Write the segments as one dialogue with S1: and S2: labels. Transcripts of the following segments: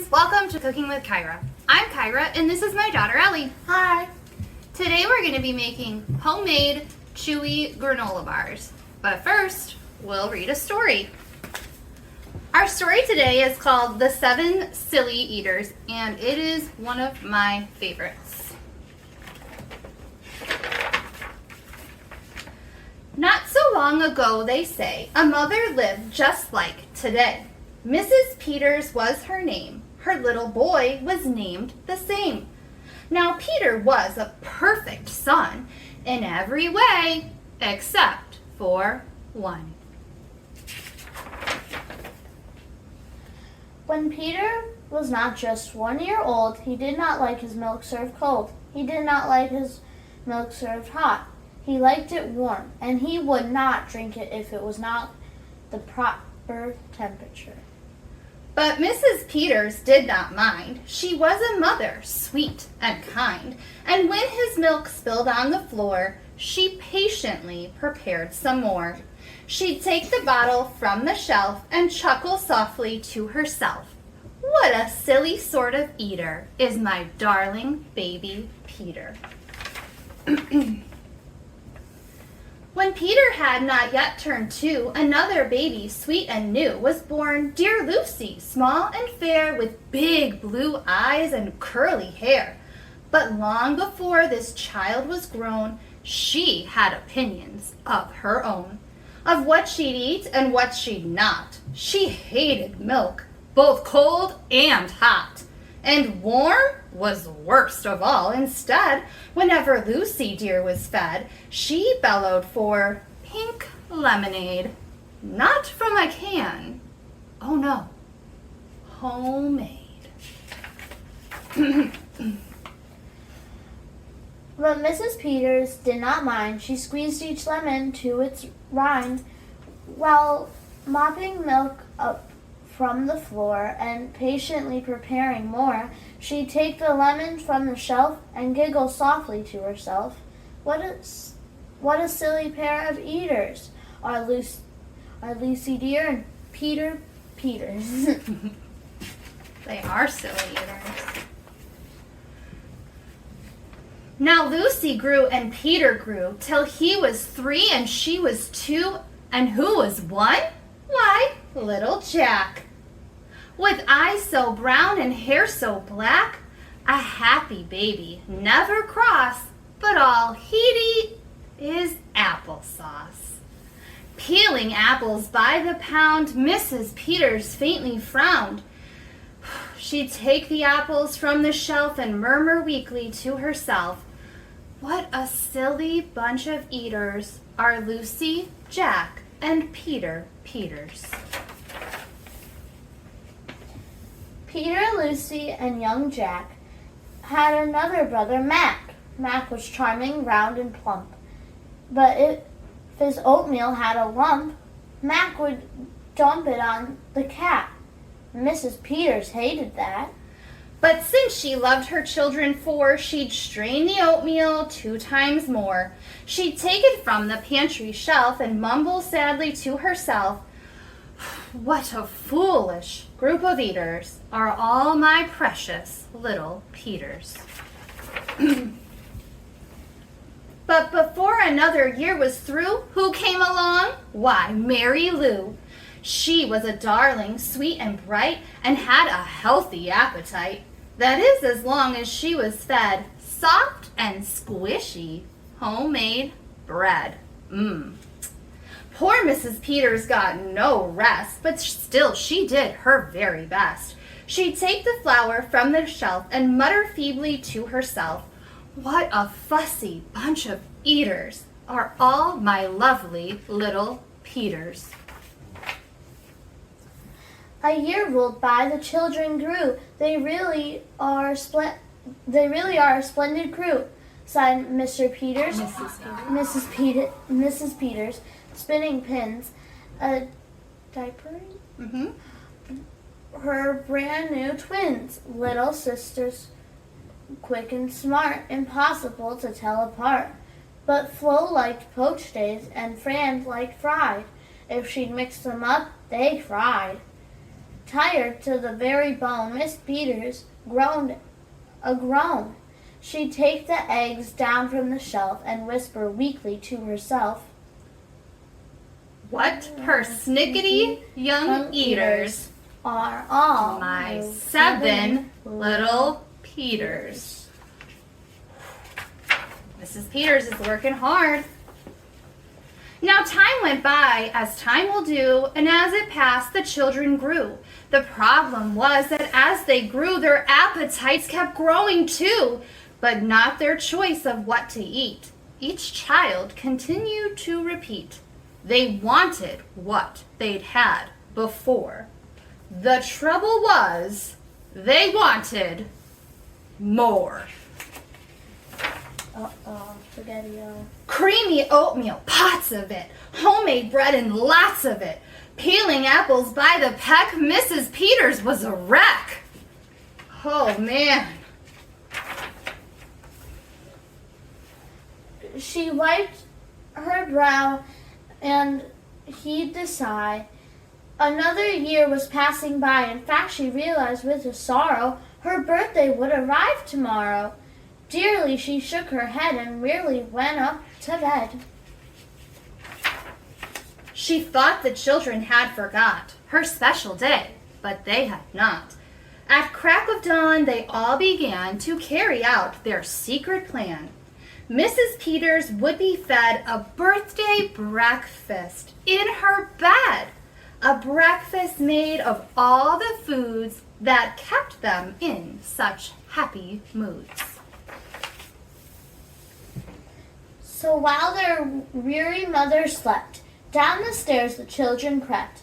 S1: friends, welcome to Cooking with Kyra. I'm Kyra and this is my daughter Ellie.
S2: Hi.
S1: Today we're going to be making homemade chewy granola bars. But first, we'll read a story. Our story today is called The 7 Silly Eaters, and it is one of my favorites. Not so long ago, they say, a mother lived just like today. Mrs. Peters was her name. Her little boy was named the same. Now Peter was a perfect son in every way except for one.
S2: When Peter was not just 1 year old, he did not like his milk served cold. He did not like his milk served hot. He liked it warm, and he would not drink it if it was not the proper temperature.
S1: But Mrs. Peters did not mind. She was a mother, sweet and kind, and when his milk spilled on the floor, she patiently prepared some more. She'd take the bottle from the shelf and chuckle softly to herself. What a silly sort of eater is my darling baby Peter. When Peter had not yet turned 2, another baby, sweet and new, was born, dear Lucy, small and fair, with big blue eyes and curly hair. But long before this child was grown, she had opinions of her own, of what she'd eat and what she'd not. She hated milk, both cold and hot, and warm was worst of all. Instead, whenever Lucy dear was fed, she bellowed for pink lemonade, not from a can. Oh no, homemade.
S2: But Mrs. Peters did not mind. She squeezed each lemon to its rind while mopping milk up from the floor and patiently preparing more. She'd take the lemon from the shelf and giggle softly to herself. What a silly pair of eaters are Lucy dear and Peter Peters.
S1: They are silly eaters. Now Lucy grew and Peter grew till he was 3 and she was 2. And who was 1? Why, little Jack. With eyes so brown and hair so black, a happy baby, never cross, but all he'd eat is applesauce. Peeling apples by the pound, Mrs. Peters faintly frowned. She'd take the apples from the shelf and murmur weakly to herself, what a silly bunch of eaters are Lucy, Jack, and Peter Peters.
S2: Peter, Lucy, and young Jack had another brother, Mac. Mac was charming, round, and plump. But if his oatmeal had a lump, Mac would dump it on the cat. Mrs. Peters hated that.
S1: But since she loved her children 4, she'd strain the oatmeal 2 times more. She'd take it from the pantry shelf and mumble sadly to herself, what a foolish group of eaters are all my precious little Peters. But before another year was through, who came along? Why, Mary Lou. She was a darling, sweet and bright, and had a healthy appetite. That is, as long as she was fed soft and squishy homemade bread. Poor Mrs. Peters got no rest, but still she did her very best. She'd take the flour from the shelf and mutter feebly to herself, what a fussy bunch of eaters are all my lovely little Peters.
S2: A year rolled by, the children grew. They really are a splendid crew, sighed Mr. Peters. Mrs. Peters, spinning pins, diapering her brand new twins, little sisters, quick and smart, impossible to tell apart. But Flo liked poached eggs and Fran liked fried. If she'd mix them up, they cried. Tired to the very bone, Miss Peters groaned a groan. She'd take the eggs down from the shelf and whisper weakly to herself,
S1: "What persnickety young eaters
S2: are all
S1: my 7 little Peters." Mrs. Peters is working hard. Now time went by, as time will do, and as it passed, the children grew. The problem was that as they grew, their appetites kept growing too, but not their choice of what to eat. Each child continued to repeat. They wanted what they'd had before. The trouble was, they wanted more.
S2: Spaghetti-o.
S1: Creamy oatmeal, pots of it. Homemade bread and lots of it. Peeling apples by the peck. Mrs. Peters was a wreck. Oh, man.
S2: She wiped her brow and heaved a sigh. Another year was passing by. In fact, she realized with a sorrow her birthday would arrive tomorrow. Dearly she shook her head and wearily went up to bed.
S1: She thought the children had forgot her special day, but they had not. At crack of dawn, they all began to carry out their secret plan. Mrs. Peters would be fed a birthday breakfast in her bed, a breakfast made of all the foods that kept them in such happy moods.
S2: So while their weary mother slept, down the stairs the children crept,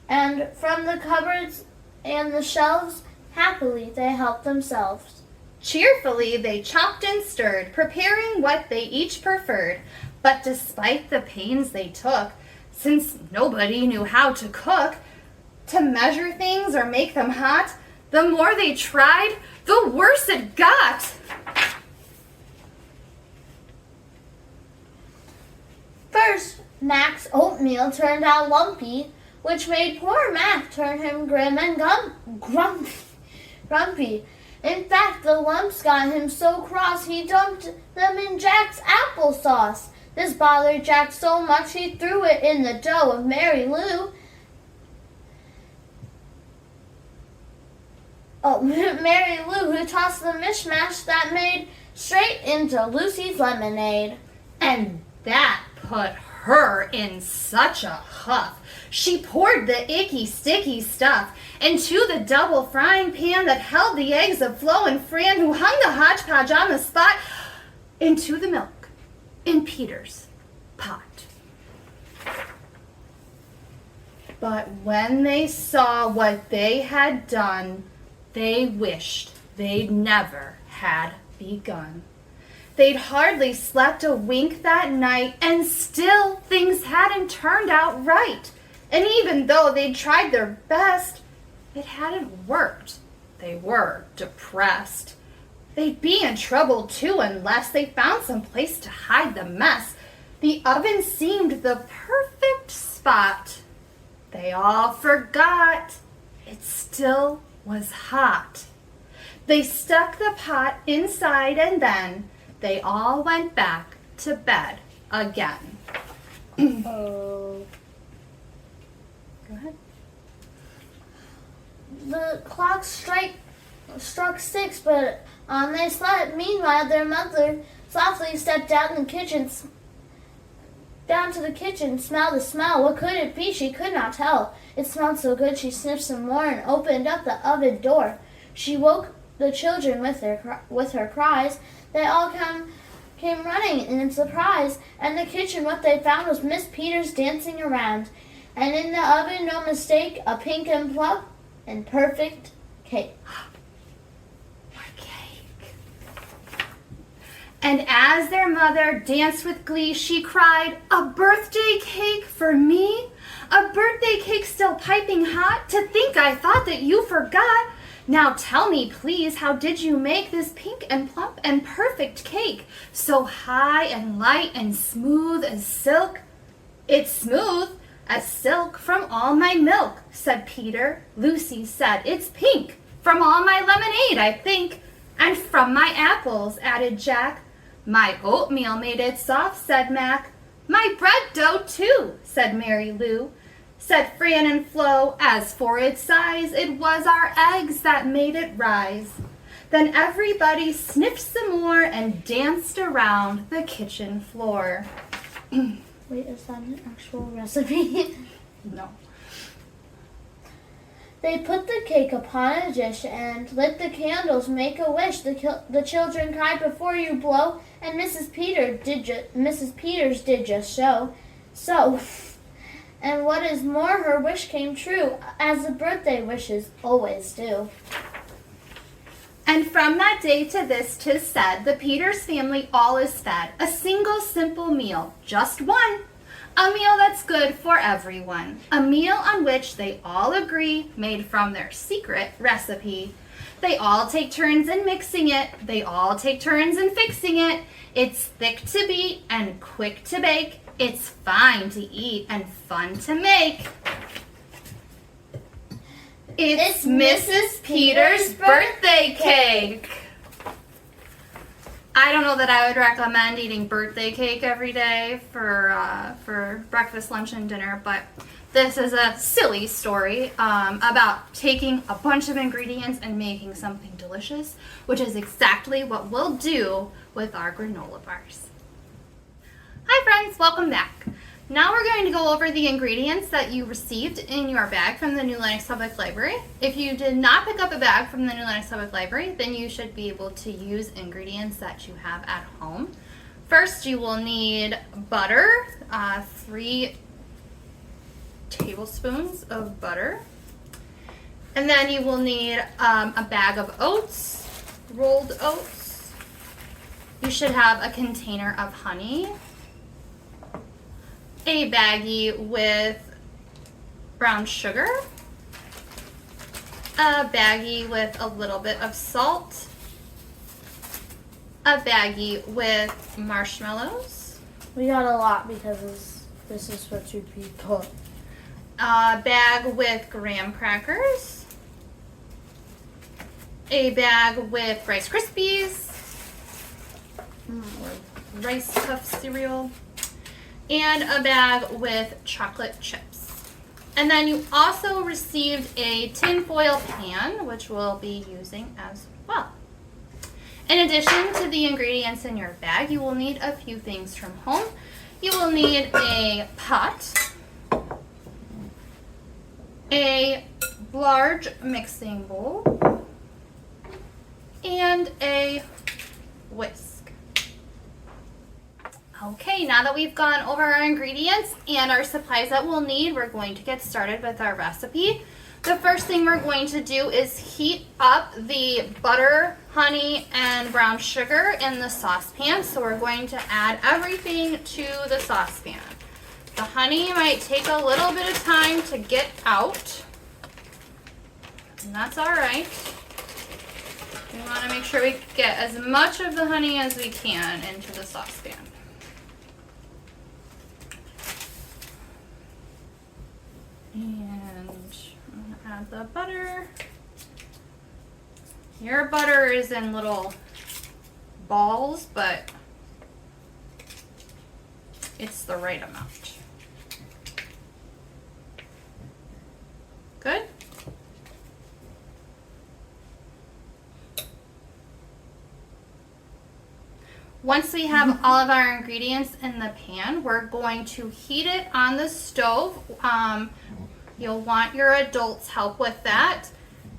S2: and from the cupboards and the shelves, happily they helped themselves.
S1: Cheerfully they chopped and stirred, preparing what they each preferred. But despite the pains they took, since nobody knew how to cook, to measure things or make them hot, the more they tried, the worse it got.
S2: First, Mac's oatmeal turned out lumpy, which made poor Mac turn him grim and grumpy. In fact, the lumps got him so cross he dumped them in Jack's applesauce. This bothered Jack so much he threw it in the dough of Mary Lou. Mary Lou, who tossed the mishmash that made straight into Lucy's lemonade.
S1: And that put her in such a huff. She poured the icky, sticky stuff into the double frying pan that held the eggs of Flo and Fran, who hung the hodgepodge on the spot, into the milk in Peter's pot. But when they saw what they had done, they wished they'd never had begun. They'd hardly slept a wink that night, and still things hadn't turned out right. And even though they'd tried their best, it hadn't worked. They were depressed. They'd be in trouble too unless they found some place to hide the mess. The oven seemed the perfect spot. They all forgot it still was hot. They stuck the pot inside, and then they all went back to bed again.
S2: Oh.
S1: Go ahead.
S2: The clock struck 6, but on they slept. Meanwhile, their mother softly stepped down to the kitchen, smelled the smell. What could it be? She could not tell. It smelled so good she sniffed some more and opened up the oven door. She woke the children with her cries. They all came running in surprise, and the kitchen, what they found was Miss Peters dancing around, and in the oven, no mistake, a pink and plump and perfect cake.
S1: A cake. And as their mother danced with glee, she cried, "A birthday cake for me? A birthday cake still piping hot? To think I thought that you forgot. Now tell me, please, how did you make this pink and plump and perfect cake? So high and light and smooth as silk." "It's smooth as silk from all my milk," said Peter. Lucy said, "It's pink. From all my lemonade, I think." "And from my apples," added Jack. "My oatmeal made it soft," said Mac. "My bread dough, too," said Mary Lou. Said Fran and Flo, "As for its size, it was our eggs that made it rise." Then everybody sniffed some more and danced around the kitchen floor.
S2: Wait, is that an actual recipe?
S1: No.
S2: They put the cake upon a dish and lit the candles, make a wish. The children cried, "Before you blow," and Mrs. Peters did just so. And what is more, her wish came true, as the birthday wishes always do.
S1: And from that day to this 'tis said, the Peters family all is fed. A single simple meal, just one. A meal that's good for everyone. A meal on which they all agree, made from their secret recipe. They all take turns in mixing it. They all take turns in fixing it. It's thick to beat and quick to bake. It's fine to eat and fun to make. It's Mrs. Peters' birthday cake. I don't know that I would recommend eating birthday cake every day for breakfast, lunch, and dinner, but this is a silly story about taking a bunch of ingredients and making something delicious, which is exactly what we'll do with our granola bars. Hi friends, welcome back. Now we're going to go over the ingredients that you received in your bag from the New Lenox Public Library. If you did not pick up a bag from the New Lenox Public Library, then you should be able to use ingredients that you have at home. First, you will need butter, 3 tablespoons of butter. And then you will need a bag of oats, rolled oats. You should have a container of honey, a baggie with brown sugar, a baggie with a little bit of salt, a baggie with marshmallows.
S2: We got a lot because this is for 2 people.
S1: A bag with graham crackers, a bag with Rice Krispies, or Rice Puff cereal, and a bag with chocolate chips. And then you also received a tinfoil pan, which we'll be using as well. In addition to the ingredients in your bag, you will need a few things from home. You will need a pot, a large mixing bowl, and a whisk. Okay, now that we've gone over our ingredients and our supplies that we'll need, we're going to get started with our recipe. The first thing we're going to do is heat up the butter, honey, and brown sugar in the saucepan. So we're going to add everything to the saucepan. The honey might take a little bit of time to get out, and that's all right. We want to make sure we get as much of the honey as we can into the saucepan. And I'm gonna add the butter. Your butter is in little balls, but it's the right amount. Good? Once we have all of our ingredients in the pan, we're going to heat it on the stove. You'll want your adults' help with that.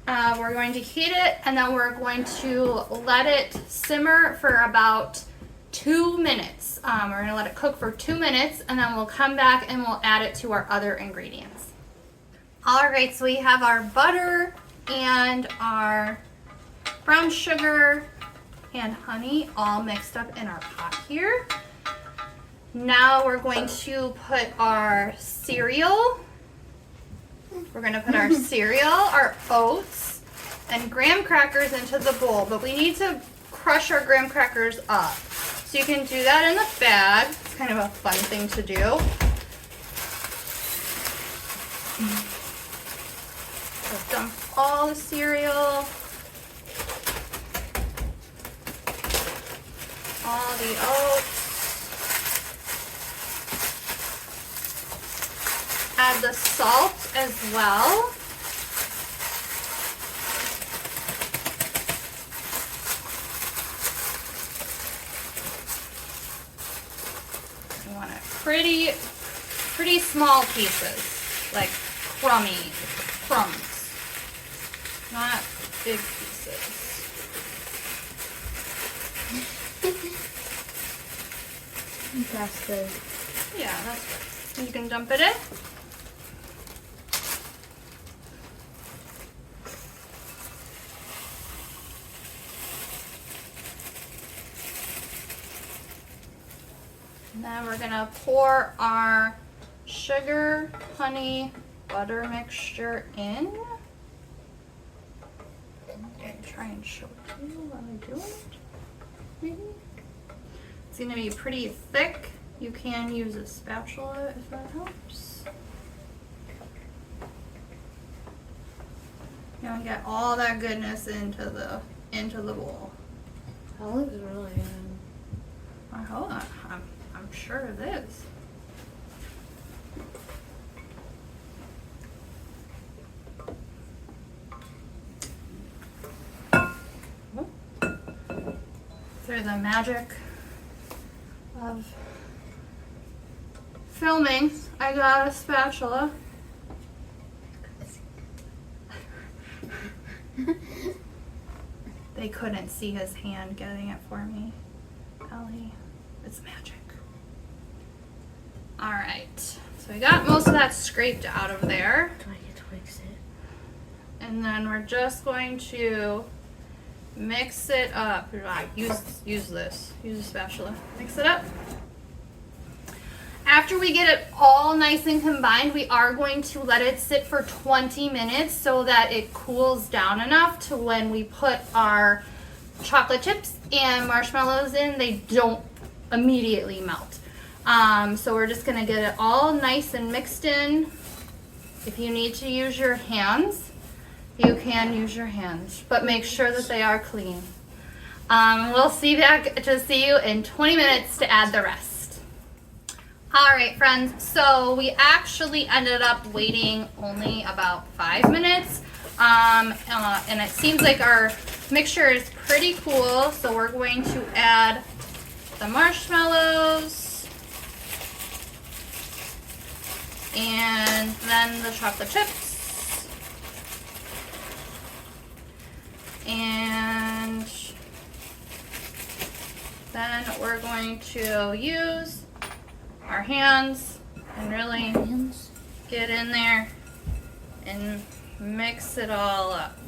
S1: We're going to heat it, and then we're going to let it simmer for about 2 minutes. We're going to let it cook for 2 minutes, and then we'll come back and we'll add it to our other ingredients. All right, so we have our butter and our brown sugar and honey all mixed up in our pot here. Now we're going to put our cereal. We're going to put our cereal, our oats, and graham crackers into the bowl, but we need to crush our graham crackers up. So you can do that in the bag. It's kind of a fun thing to do. dump all the cereal, all the oats. Add the salt as well. You want it pretty small pieces, like crumbs, not big pieces.
S2: That's good.
S1: Yeah, that's good. You can dump it in. And then we're gonna pour our sugar, honey, butter mixture in. I'm gonna try and show it to you while I do it. Maybe. It's gonna be pretty thick. You can use a spatula if that helps. You want to get all that goodness into the bowl.
S2: That looks really good.
S1: I hope. I'm sure it is. Through the magic of filming, I got a spatula. They couldn't see his hand getting it for me. Ellie, it's magic. All right, so we got most of that scraped out of there.
S2: Do I get to mix it?
S1: And then we're just going to mix it up. Use this. Use a spatula. Mix it up. After we get it all nice and combined, we are going to let it sit for 20 minutes so that it cools down enough to when we put our chocolate chips and marshmallows in, they don't immediately melt. So we're just gonna get it all nice and mixed in. If you need to use your hands, you can use your hands, but make sure that they are clean. We'll see you in 20 minutes to add the rest. All right, friends, so we actually ended up waiting only about 5 minutes. And it seems like our mixture is pretty cool, so we're going to add the marshmallows and then the chocolate chips. And then we're going to use our hands and really get in there and mix it all up.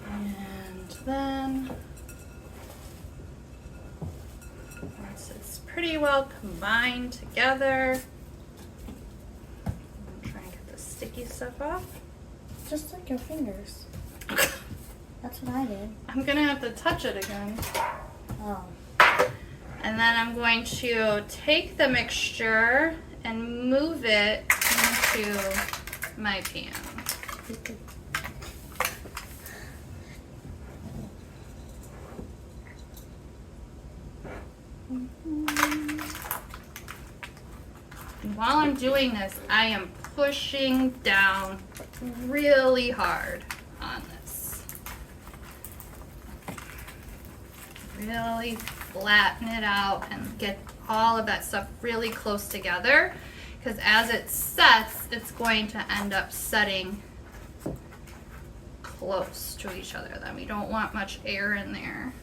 S1: And then once it's pretty well combined together, I'm trying to get the sticky stuff off.
S2: Just like your fingers. That's what I did.
S1: I'm gonna have to touch it again.
S2: Oh.
S1: And then I'm going to take the mixture and move it into my pan. And while I'm doing this, I am pushing down really hard on this. Really flatten it out and get all of that stuff really close together, because as it sets, it's going to end up setting close to each other. Then we don't want much air in there.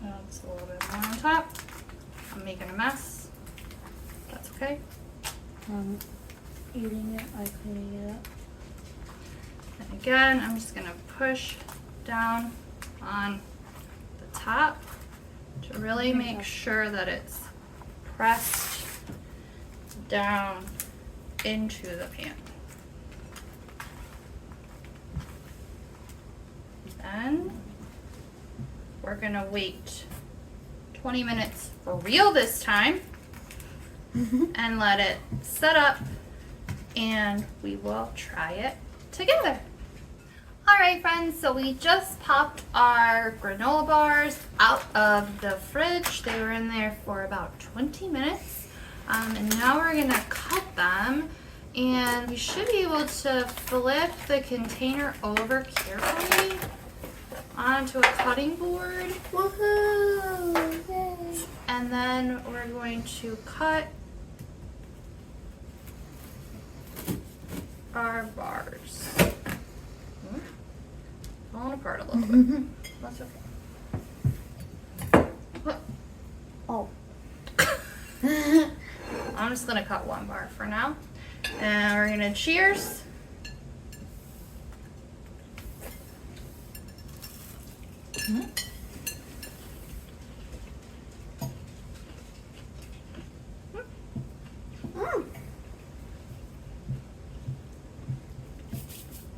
S1: That's a little bit more on top. I'm making a mess. That's okay.
S2: Eating it, I cleaning it up.
S1: And again, I'm just gonna push down on the top to really make sure that it's pressed down into the pan. Then we're gonna wait 20 minutes for real this time. And let it set up and we will try it together. Alright friends, so we just popped our granola bars out of the fridge. They were in there for about 20 minutes. And now we're going to cut them. And we should be able to flip the container over carefully onto a cutting board.
S2: Woohoo! Yay.
S1: And then we're going to cut our bars. Falling apart a little bit. That's okay.
S2: Oh.
S1: I'm just gonna cut one bar for now. And we're gonna cheers.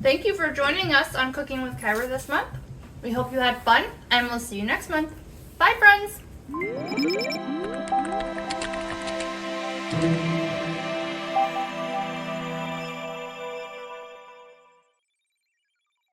S1: Thank you for joining us on Cooking with Kyra this month. We hope you had fun, and we'll see you next month. Bye, friends!